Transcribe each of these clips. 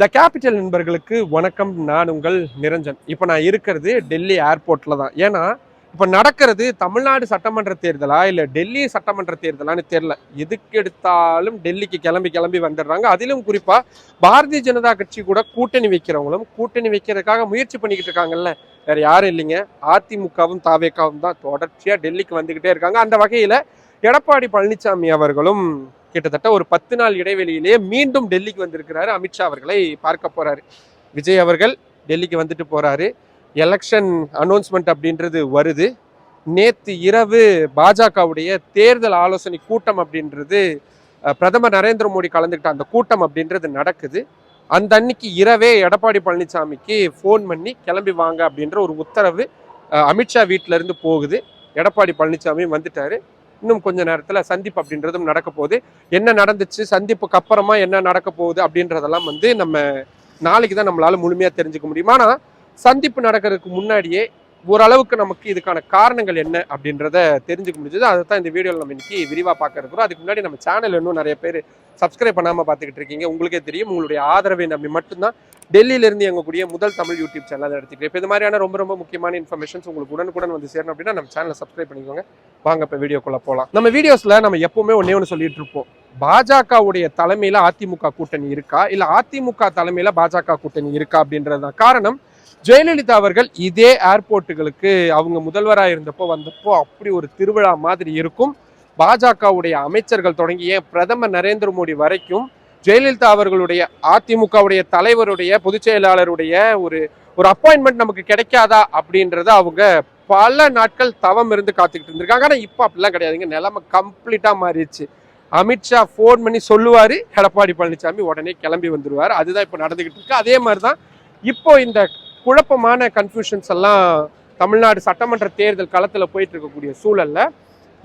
The capital நண்பர்களுக்கு வணக்கம். நான் உங்கள் நிரஞ்சன். இப்போ நான் இருக்கிறது டெல்லி ஏர்போர்ட்ல தான். ஏன்னா இப்போ நடக்கிறது தமிழ்நாடு சட்டமன்ற தேர்தலா இல்லை டெல்லி சட்டமன்ற தேர்தலான்னு தெரியல. எதுக்கு எடுத்தாலும் டெல்லிக்கு கிளம்பி வந்துடுறாங்க. அதிலும் குறிப்பா பாரதிய ஜனதா கட்சி கூட கூட்டணி வைக்கிறவங்களும் கூட்டணி வைக்கிறதுக்காக முயற்சி பண்ணிக்கிட்டு இருக்காங்கல்ல, வேற யாரும் இல்லைங்க, அதிமுகவும் தாவேகாவும் தான் தொடர்ச்சியா டெல்லிக்கு வந்துகிட்டே இருக்காங்க. அந்த வகையில எடப்பாடி பழனிசாமி அவர்களும் கிட்டத்தட்ட ஒரு 10 நாள் இடைவெளியிலேயே மீண்டும் டெல்லிக்கு வந்திருக்கிறாரு. அமித்ஷா அவர்களை பார்க்க போறாரு. விஜய் அவர்கள் டெல்லிக்கு வந்துட்டு போறாரு. எலெக்ஷன் அனௌன்ஸ்மெண்ட் அப்படின்றது வருது. நேத்து இரவு பாஜகவுடைய தேர்தல் ஆலோசனை கூட்டம் அப்படின்றது பிரதமர் நரேந்திர மோடி கலந்துக்கிட்ட அந்த கூட்டம் அப்படின்றது நடக்குது. அந்த அன்னைக்கு இரவே எடப்பாடி பழனிசாமிக்கு ஃபோன் பண்ணி கிளம்பி வாங்க அப்படின்ற ஒரு உத்தரவு அமித்ஷா வீட்டில இருந்து போகுது. எடப்பாடி பழனிசாமியும் வந்துட்டாரு. இன்னும் கொஞ்ச நேரத்துல சந்திப்பு அப்படின்றதும் நடக்க போகுது. என்ன நடந்துச்சு, சந்திப்புக்கு அப்புறமா என்ன நடக்க போகுது அப்படின்றதெல்லாம் நம்ம நாளைக்கு தான் நம்மளால முழுமையா தெரிஞ்சுக்க முடியும். ஆனா சந்திப்பு நடக்கிறதுக்கு முன்னாடியே ஓரளவுக்கு நமக்கு இதுக்கான காரணங்கள் என்ன அப்படின்றத தெரிஞ்சுக்க முடிஞ்சது. அதை தான் இந்த வீடியோவில் நம்ம இன்னைக்கு விரிவாக பார்க்க இருக்கிறோம். அதுக்கு முன்னாடி நம்ம சேனல் இன்னும் நிறைய பேர் சப்ஸ்கிரைப் பண்ணாமல் பார்த்துக்கிட்டு இருக்கீங்க. உங்களுக்கே தெரியும், உங்களுடைய ஆதரவை நம்பி மட்டும்தான் டெல்லியிலிருந்து இயங்கக்கூடிய முதல் தமிழ் யூடியூப் சேனல் எடுத்துக்கிறேன். இப்போ இது மாதிரியான ரொம்ப முக்கியமான இன்ஃபர்மேஷன்ஸ் உங்களுக்கு உடனுக்குடன் வந்து சேரணும் அப்படின்னா நம்ம சேனலை சப்ஸ்கிரைப் பண்ணிக்கோங்க. வாங்க இப்போ வீடியோக்குள்ள போகலாம். நம்ம வீடியோஸ்ல நம்ம எப்பவுமே ஒன்று சொல்லிட்டு இருப்போம், பாஜகவுடைய தலைமையில அதிமுக கூட்டணி இருக்கா, இல்ல அதிமுக தலைமையில பாஜக கூட்டணி இருக்கா அப்படின்றது தான் காரணம். ஜெயலலிதா அவர்கள் இதே ஏர்போர்ட்டுகளுக்கு அவங்க முதல்வராக இருந்தப்போ வந்தப்போ அப்படி ஒரு திருவிழா மாதிரி இருக்கும். பாஜகவுடைய அமைச்சர்கள் தொடங்கி ஏன் பிரதமர் நரேந்திர மோடி வரைக்கும் ஜெயலலிதா அவர்களுடைய அதிமுகவுடைய தலைவருடைய பொதுச் செயலாளருடைய ஒரு அப்பாயின்மெண்ட் நமக்கு கிடைக்காதா அப்படின்றத அவங்க பல நாட்கள் தவம் இருந்து காத்துக்கிட்டு இருந்திருக்காங்க. ஆனால் இப்போ அப்படிலாம் கிடையாதுங்க, நிலைமை கம்ப்ளீட்டா மாறிடுச்சு. அமித்ஷா ஃபோன் பண்ணி சொல்லுவாரு, எடப்பாடி பழனிசாமி உடனே கிளம்பி வந்துருவாரு. அதுதான் இப்போ நடந்துகிட்டு இருக்கு. அதே மாதிரிதான் இப்போ இந்த குழப்பமான கன்ஃபியூஷன்ஸ் எல்லாம் தமிழ்நாடு சட்டமன்ற தேர்தல் களத்துல போயிட்டு இருக்கக்கூடிய சூழல்ல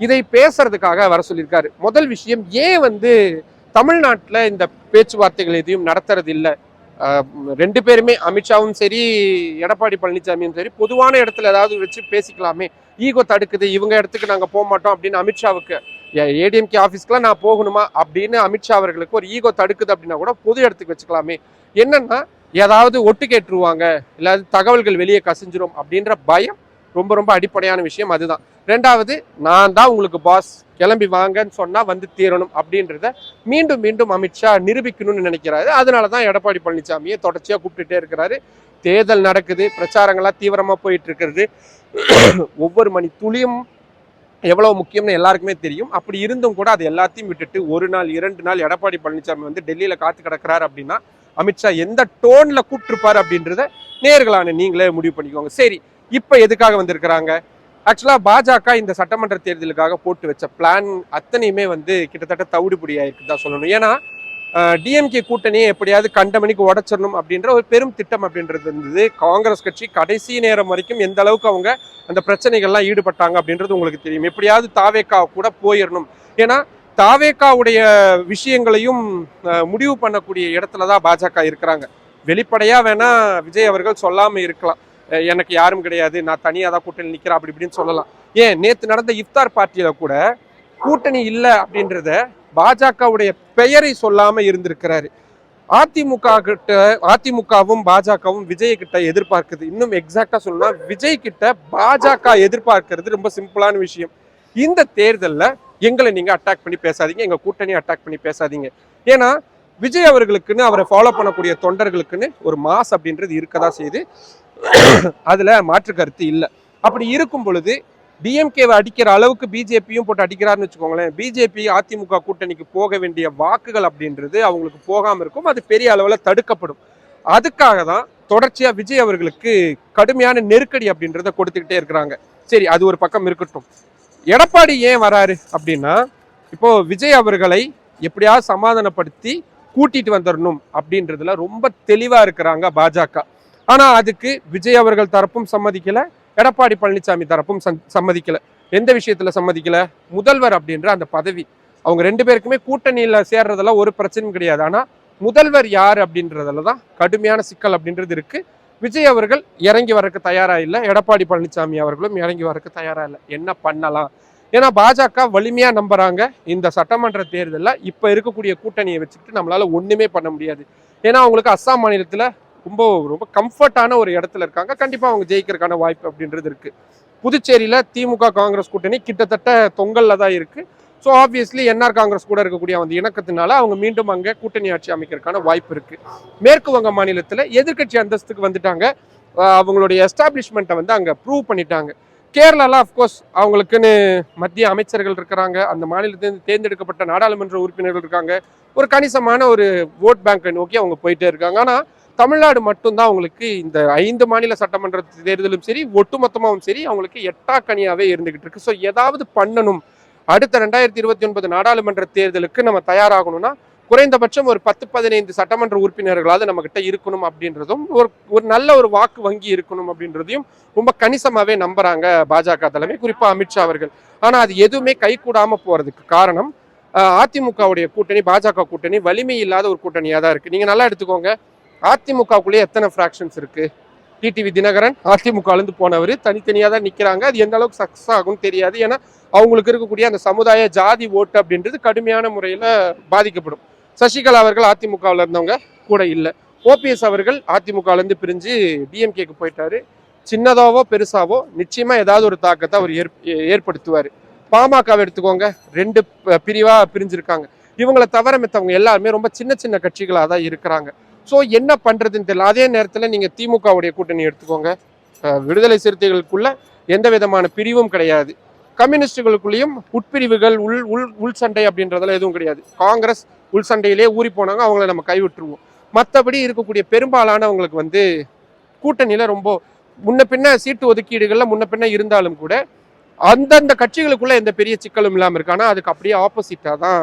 இதை பேசுறதுக்காக வர சொல்லியிருக்காரு. முதல் விஷயம், ஏன் தமிழ்நாட்டில் இந்த பேச்சுவார்த்தைகள் எதையும் நடத்துறது இல்லை? ரெண்டு பேருமே, அமித்ஷாவும் சரி எடப்பாடி பழனிசாமியும் சரி, பொதுவான இடத்துல ஏதாவது வச்சு பேசிக்கலாமே, ஈகோ தடுக்குது, இவங்க இடத்துக்கு நாங்கள் போக மாட்டோம் அப்படின்னு அமித்ஷாவுக்கு, ஏடிஎம்கே ஆஃபீஸ்க்குலாம் நான் போகணுமா அப்படின்னு அமித்ஷா அவர்களுக்கு ஒரு ஈகோ தடுக்குது அப்படின்னா கூட பொது இடத்துக்கு வச்சுக்கலாமே. என்னன்னா ஏதாவது ஒட்டு கேட்டுருவாங்க, இல்லாத தகவல்கள் வெளியே கசிஞ்சிரும் அப்படின்ற பயம் ரொம்ப அடிப்படையான விஷயம். அதுதான். ரெண்டாவது, நான் தான் உங்களுக்கு பாஸ், கிளம்பி வாங்கன்னு சொன்னா வந்து தீரணும் அப்படின்றத மீண்டும் அமித்ஷா நிரூபிக்கணும்னு நினைக்கிறாரு. அதனாலதான் எடப்பாடி பழனிசாமியை தொடர்ச்சியா கூப்பிட்டுட்டே இருக்கிறாரு. தேர்தல் நடக்குது, பிரச்சாரங்களா தீவிரமா போயிட்டு இருக்கிறது. ஒவ்வொரு மணி துளியும் எவ்வளவு முக்கியம்னு எல்லாருக்குமே தெரியும். அப்படி இருந்தும் கூட அது எல்லாத்தையும் விட்டுட்டு ஒரு நாள் 2 நாள் எடப்பாடி பழனிசாமி டெல்லியில காத்து கிடக்கிறாரு அப்படின்னா அமித்ஷா எந்த டோன்ல கூப்பிட்டுருப்பாரு அப்படின்றத நேர்களான நீங்களே முடிவு பண்ணிக்கோங்க. சரி, இப்ப எதுக்காக வந்திருக்கிறாங்க? ஆக்சுவலா பாஜக இந்த சட்டமன்ற தேர்தலுக்காக போட்டு வச்ச பிளான் அத்தனையுமே கிட்டத்தட்ட தவிடுபடி ஆயிருக்கு தான் சொல்லணும். ஏன்னா டிஎம்கே கூட்டணியை எப்படியாவது கண்டமணிக்கு உடைச்சிடணும் அப்படின்ற ஒரு பெரும் திட்டம் அப்படின்றது இருந்தது. காங்கிரஸ் கட்சி கடைசி நேரம் வரைக்கும் எந்த அளவுக்கு அவங்க அந்த பிரச்சனைகள்லாம் ஈடுபட்டாங்க அப்படின்றது உங்களுக்கு தெரியும். எப்படியாவது தாவேகா கூட போயிடணும். ஏன்னா தாவேகாவுடைய விஷயங்களையும் முடிவு பண்ணக்கூடிய இடத்துலதான் பாஜக இருக்கிறாங்க. வெளிப்படையா வேணா விஜய் அவர்கள் சொல்லாம இருக்கலாம், எனக்கு யாரும் கிடையாது, நான் தனியா தான் கூட்டணி நிக்கிறேன் அப்படி இப்படின்னு சொல்லலாம். ஏன் நேத்து நடந்த இஃப்தார் பார்ட்டியில கூட கூட்டணி இல்லை அப்படின்றத பாஜகவுடைய பெயரை சொல்லாம இருந்திருக்கிறாரு. அதிமுகவும் பாஜகவும் விஜய் கிட்ட எதிர்பார்க்குது. இன்னும் எக்ஸாக்டா சொல்லணும்னா விஜய் கிட்ட பாஜக எதிர்பார்க்கிறது ரொம்ப சிம்பிளான விஷயம். இந்த தேர்தல்ல எங்களை நீங்க அட்டாக் பண்ணி பேசாதீங்க, எங்க கூட்டணி அட்டாக் பண்ணி பேசாதீங்க. ஏன்னா விஜய் அவர்களுக்குன்னு அவரை ஃபாலோ பண்ணக்கூடிய தொண்டர்களுக்குன்னு ஒரு மாஸ் அப்படின்றது இருக்கதான் செய்யுது. அதுல மாற்று கருத்து இல்லை. அப்படி இருக்கும் பொழுது டிஎம்கேவை அடிக்கிற அளவுக்கு பிஜேபியும் போட்டு அடிக்கிறாருன்னு வச்சுக்கோங்களேன், பிஜேபி அதிமுக கூட்டணிக்கு போக வேண்டிய வாக்குகள் அப்படின்றது அவங்களுக்கு போகாம இருக்கும். அது பெரிய அளவுல தடுக்கப்படும். அதுக்காக தான் தொடர்ச்சியா விஜய் அவர்களுக்கு கடுமையான நெருக்கடி அப்படின்றத கொடுத்துக்கிட்டே இருக்கிறாங்க. சரி, அது ஒரு பக்கம் இருக்கட்டும். எடப்பாடி ஏன் வராரு அப்படின்னா, இப்போ விஜய் அவர்களை எப்படியாவது சமாதானப்படுத்தி கூட்டிட்டு வந்துடணும் அப்படின்றதுல ரொம்ப தெளிவா இருக்கிறாங்க பாஜக. ஆனா அதுக்கு விஜய் அவர்கள் தரப்பும் சம்மதிக்கல, எடப்பாடி பழனிசாமி தரப்பும் சம்மதிக்கல. எந்த விஷயத்துல சம்மதிக்கல? முதல்வர் அப்படின்ற அந்த பதவி, அவங்க 2 பேருக்குமே கூட்டணியில சேர்றதெல்லாம் ஒரு பிரச்சனையும் கிடையாது. ஆனா முதல்வர் யார் அப்படின்றதுலதான் கடுமையான சிக்கல் அப்படின்றது இருக்கு. விஜய் அவர்கள் இறங்கி வரக்கு தயாரா இல்லை, எடப்பாடி பழனிசாமி அவர்களும் இறங்கி வரக்கு தயாரா இல்லை. என்ன பண்ணலாம்? ஏன்னா பாஜக வலிமையா நம்புறாங்க, இந்த சட்டமன்ற தேர்தலில் இப்ப இருக்கக்கூடிய கூட்டணியை வச்சுக்கிட்டு நம்மளால ஒண்ணுமே பண்ண முடியாது. ஏன்னா அவங்களுக்கு அஸ்ஸாம் மாநிலத்தில் ரொம்ப ரொம்ப கம்ஃபர்டான ஒரு இடத்துல இருக்காங்க. கண்டிப்பாக அவங்க ஜெயிக்கிறதுக்கான வாய்ப்பு அப்படின்றது இருக்குது. புதுச்சேரியில் திமுக காங்கிரஸ் கூட்டணி கிட்டத்தட்ட தொங்கல்ல தான் இருக்குது. ஸோ ஆப்வியஸ்லி என்ஆர் காங்கிரஸ் கூட இருக்கக்கூடிய அந்த இணக்கத்தினால அவங்க மீண்டும் அங்கே கூட்டணி ஆட்சி அமைக்கிறதுக்கான வாய்ப்பு இருக்குது. மேற்கு வங்க மாநிலத்தில் எதிர்கட்சி அந்தஸ்துக்கு வந்துட்டாங்க. அவங்களுடைய எஸ்டாப்ளிஷ்மெண்ட்டை வந்து அங்கே ப்ரூவ் பண்ணிட்டாங்க. கேரளாவில் அஃப்கோர்ஸ் அவங்களுக்குன்னு மத்திய அமைச்சர்கள் இருக்கிறாங்க. அந்த மாநிலத்திலிருந்து தேர்ந்தெடுக்கப்பட்ட நாடாளுமன்ற உறுப்பினர்கள் இருக்காங்க. ஒரு கணிசமான ஒரு ஓட் பேங்கை நோக்கி அவங்க போயிட்டே இருக்காங்க. ஆனால் தமிழ்நாடு மட்டும்தான் அவங்களுக்கு இந்த 5 மாநில சட்டமன்ற தேர்தலும் சரி, ஒட்டுமொத்தமாகவும் சரி, அவங்களுக்கு எட்டாக்கனியாவே இருந்துகிட்டு இருக்கு. ஸோ ஏதாவது பண்ணணும். அடுத்த 2029 நாடாளுமன்ற தேர்தலுக்கு நம்ம தயாராகணும்னா குறைந்தபட்சம் ஒரு 10-15 சட்டமன்ற உறுப்பினர்களாவது நம்ம கிட்ட இருக்கணும் அப்படின்றதும், ஒரு நல்ல ஒரு வாக்கு வங்கி இருக்கணும் அப்படின்றதையும் ரொம்ப கணிசமாவே நம்புறாங்க பாஜக தலைமை, குறிப்பா அமித்ஷா அவர்கள். ஆனா அது எதுவுமே கைகூடாம போறதுக்கு காரணம் அதிமுகவுடைய கூட்டணி, பாஜக கூட்டணி வலிமை இல்லாத ஒரு கூட்டணியா தான் இருக்கு. நீங்க நல்லா எடுத்துக்கோங்க, அதிமுகவுக்குள்ளேயே எத்தனை ஃப்ராக்ஷன்ஸ் இருக்கு. டிடிவி தினகரன் அதிமுகலேருந்து போனவர் தனித்தனியாக தான் நிற்கிறாங்க. அது எந்த அளவுக்கு சக்ஸஸ் ஆகும்னு தெரியாது. ஏன்னா அவங்களுக்கு இருக்கக்கூடிய அந்த சமுதாய ஜாதி ஓட்டு அப்படின்றது கடுமையான முறையில் பாதிக்கப்படும். சசிகலா அவர்கள் அதிமுகவில் இருந்தவங்க கூட இல்லை. ஓபிஎஸ் அவர்கள் அதிமுகலேருந்து பிரிஞ்சு டிஎம்கேக்கு போயிட்டாரு. சின்னதாவோ பெருசாவோ நிச்சயமா ஏதாவது ஒரு தாக்கத்தை அவர் ஏற்படுத்துவார். பாமகவை எடுத்துக்கோங்க, 2 பிரிவாக பிரிஞ்சிருக்காங்க. இவங்களை தவிர மற்றவங்க எல்லாருமே ரொம்ப சின்ன சின்ன கட்சிகளாக தான் இருக்கிறாங்க. ஸோ என்ன பண்ணுறதுன்னு தெரியல. அதே நேரத்தில் நீங்கள் திமுகவுடைய கூட்டணி எடுத்துக்கோங்க, விடுதலை சிறுத்தைகளுக்குள்ள எந்த விதமான பிரிவும் கிடையாது. கம்யூனிஸ்டுகளுக்குள்ளேயும் உட்பிரிவுகள் உள் சண்டை அப்படின்றதெல்லாம் எதுவும் கிடையாது. காங்கிரஸ் உள் சண்டையிலே ஊறி போனாங்க, அவங்கள நம்ம கைவிட்டுருவோம். மற்றபடி இருக்கக்கூடிய பெரும்பாலானவங்களுக்கு வந்து கூட்டணியில் ரொம்ப முன்ன பின்ன சீட்டு ஒதுக்கீடுகளில் முன்ன பின்ன இருந்தாலும் கூட அந்தந்த கட்சிகளுக்குள்ள எந்த பெரிய சிக்கலும் இல்லாமல் இருக்கு. ஆனால் அதுக்கு அப்படியே ஆப்போசிட்டாக தான்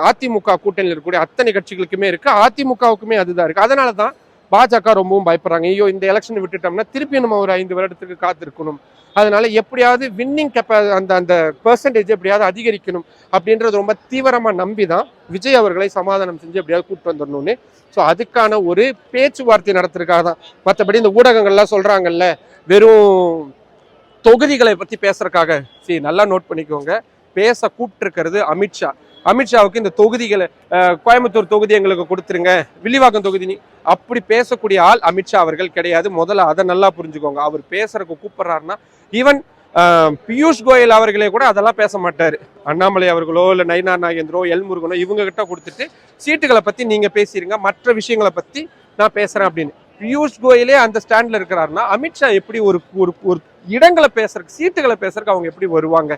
அதிமுக கூட்டணியில் இருக்கக்கூடிய அத்தனை கட்சிகளுக்குமே இருக்கு. அதிமுகவுக்குமே அதுதான் இருக்கு. அதனால தான் பாஜக ரொம்பவும் பயப்படுறாங்க. ஐயோ இந்த எலெக்ஷன் விட்டுட்டோம்னா திருப்பி நம்ம ஒரு 5 வருடத்துக்கு காத்திருக்கணும். அதனால எப்படியாவது வின்னிங் அந்த பெர்சன்டேஜ் எப்படியாவது அதிகரிக்கணும் அப்படின்றது ரொம்ப தீவிரமா நம்பி தான் விஜய் அவர்களை சமாதானம் செஞ்சு எப்படியாவது கூப்பிட்டு வந்துடணும்னு. ஸோ அதுக்கான ஒரு பேச்சுவார்த்தை நடத்துறதுக்காக தான். மற்றபடி இந்த ஊடகங்கள்லாம் சொல்றாங்கல்ல வெறும் தொகுதிகளை பத்தி பேசுறதுக்காக, சரி நல்லா நோட் பண்ணிக்கோங்க, பேச கூப்பிட்டு அமித்ஷா. அமித்ஷாவுக்கு இந்த தொகுதிகளை கோயம்புத்தூர் தொகுதி எங்களுக்கு கொடுத்துருங்க, வில்லிவாக்கம் தொகுதி அப்படி பேசக்கூடிய ஆள் அமித்ஷா அவர்கள் கிடையாது. முதல்ல அதை நல்லா புரிஞ்சுக்கோங்க. அவர் பேசுறதுக்கு கூப்பிடுறாருன்னா ஈவன் பியூஷ் கோயல் அவர்களே கூட அதெல்லாம் பேச மாட்டாரு. அண்ணாமலை அவர்களோ இல்லை நயினார் நாகேந்திரோ எல் முருகனோ இவங்க கிட்ட கொடுத்துட்டு சீட்டுகளை பத்தி நீங்க பேசிடுங்க, மற்ற விஷயங்களை பத்தி நான் பேசுறேன் அப்படின்னு. பியூஷ் கோயலே அந்த ஸ்டாண்ட்ல இருக்கிறாருன்னா அமித்ஷா எப்படி ஒரு இடங்களை பேசுறதுக்கு, சீட்டுகளை பேசுறதுக்கு அவங்க எப்படி வருவாங்க?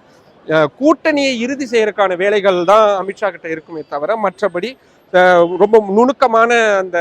கூட்டணியை இறுதி செய்யறதுக்கான வேலைகள் தான் அமித்ஷா கிட்ட இருக்குமே தவிர மற்றபடி ரொம்ப நுணுக்கமான அந்த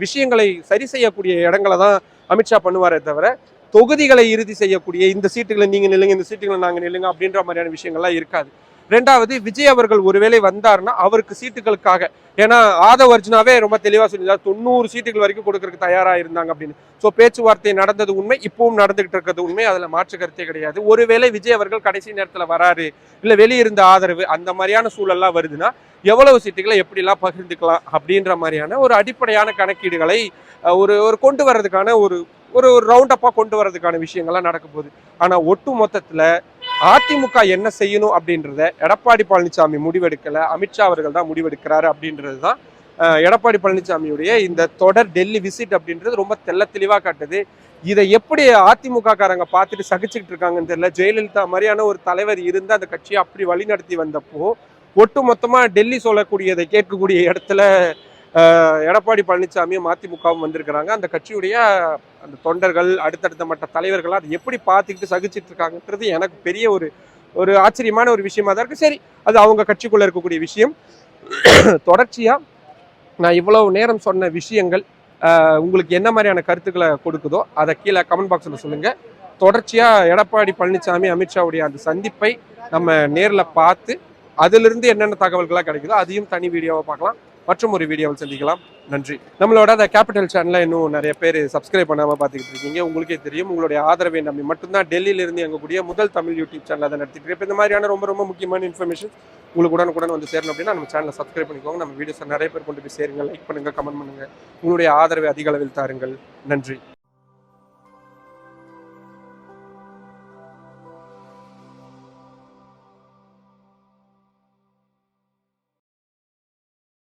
விஷயங்களை சரி செய்யக்கூடிய இடங்களை தான் அமித்ஷா பண்ணுவாரே தவிர தொகுதிகளை இறுதி செய்யக்கூடிய இந்த சீட்டுகளை நீங்க நில்லுங்க, இந்த சீட்டுகளை நாங்க நில்லுங்க அப்படின்ற மாதிரியான விஷயங்கள்லாம் இருக்காது. ரெண்டாவது, விஜய் அவர்கள் ஒருவேளை வந்தாருன்னா அவருக்கு சீட்டுகளுக்காக, ஏன்னா ஆதவ் அர்ஜுனாவே ரொம்ப தெளிவாக சொல்லியிருந்தார் 90 சீட்டுகள் வரைக்கும் கொடுக்கறதுக்கு தயாராக இருந்தாங்க அப்படின்னு. ஸோ பேச்சுவார்த்தை நடந்தது உண்மை, இப்பவும் நடந்துகிட்டு இருக்கிறது உண்மை, அதில் மாற்று கருத்தே கிடையாது. ஒருவேளை விஜய் அவர்கள் கடைசி நேரத்தில் வராரு, இல்லை வெளியிருந்த ஆதரவு அந்த மாதிரியான சூழல்லாம் வருதுன்னா எவ்வளவு சீட்டுகளை எப்படிலாம் பகிர்ந்துக்கலாம் அப்படின்ற மாதிரியான ஒரு அடிப்படையான கணக்கீடுகளை ஒரு கொண்டு வர்றதுக்கான ஒரு ரவுண்ட் அப்பா கொண்டு வர்றதுக்கான விஷயங்கள்லாம் நடக்க போகுது. ஆனால் ஒட்டு மொத்தத்தில் அதிமுக என்ன செய்யணும் அப்படின்றத எடப்பாடி பழனிசாமி முடிவெடுக்கலை, அமித்ஷா அவர்கள் தான் முடிவெடுக்கிறாரு அப்படின்றது தான் எடப்பாடி பழனிசாமியுடைய இந்த தொடர் டெல்லி விசிட் அப்படின்றது ரொம்ப தெளிவாக காட்டுது. இதை எப்படி அதிமுக காரங்க பார்த்துட்டு சகிச்சுக்கிட்டு இருக்காங்கன்னு தெரியல. ஜெயலலிதா மாதிரியான ஒரு தலைவர் இருந்து அந்த கட்சியை அப்படி வழி நடத்தி வந்தப்போ ஒட்டு மொத்தமாக டெல்லி சொல்லக்கூடியதை கேட்கக்கூடிய இடத்துல எடப்பாடி பழனிசாமியும் அதிமுகவும் வந்திருக்கிறாங்க. அந்த கட்சியுடைய அந்த தொண்டர்கள் அடுத்தடுத்த மற்ற தலைவர்கள் அதை எப்படி பார்த்துக்கிட்டு சகிச்சுட்டு இருக்காங்கன்றது எனக்கு பெரிய ஒரு ஆச்சரியமான ஒரு விஷயமா தான் இருக்கு. சரி, அது அவங்க கட்சிக்குள்ள இருக்கக்கூடிய விஷயம். தொடர்ச்சியா நான் இவ்வளவு நேரம் சொன்ன விஷயங்கள் உங்களுக்கு என்ன மாதிரியான கருத்துக்களை கொடுக்குதோ அதை கீழே கமெண்ட் பாக்ஸில் சொல்லுங்க. தொடர்ச்சியா எடப்பாடி பழனிசாமி அமித்ஷாவுடைய அந்த சந்திப்பை நம்ம நேரில் பார்த்து அதிலிருந்து என்னென்ன தகவல்களாக கிடைக்குதோ அதையும் தனி வீடியோவை பார்க்கலாம். மற்றும் ஒரு வீடியோவில் சந்திக்கலாம். நன்றி. நம்மளோட அந்த கேபிட்டல் சேனலை இன்னும் நிறைய பேர் சப்ஸ்கிரைப் பண்ணாமல் பார்த்துக்கிட்டு இருக்கீங்க. உங்களுக்கே தெரியும், உங்களுடைய ஆதரவை நம்பி மட்டும்தான் டெல்லியிலிருந்து எங்கக்கூடிய முதல் தமிழ் யூடியூப் சேனல் அதை நடத்திட்டு இருக்கு. இந்த மாதிரியான ரொம்ப ரொம்ப முக்கியமான இன்ஃபர்மேஷன் உங்களுக்கு உடனுக்குடன் வந்து சேரணும் அப்படின்னா நம்ம சேனலை சப்ஸ்கிரைப் பண்ணிக்கோங்க. நம்ம வீடியோஸை நிறைய பேர் கொண்டு போய் சேருங்க, லைக் பண்ணுங்க, கமெண்ட் பண்ணுங்க. உங்களுடைய ஆதரவை அதிக அளவில் தாருங்கள். நன்றி.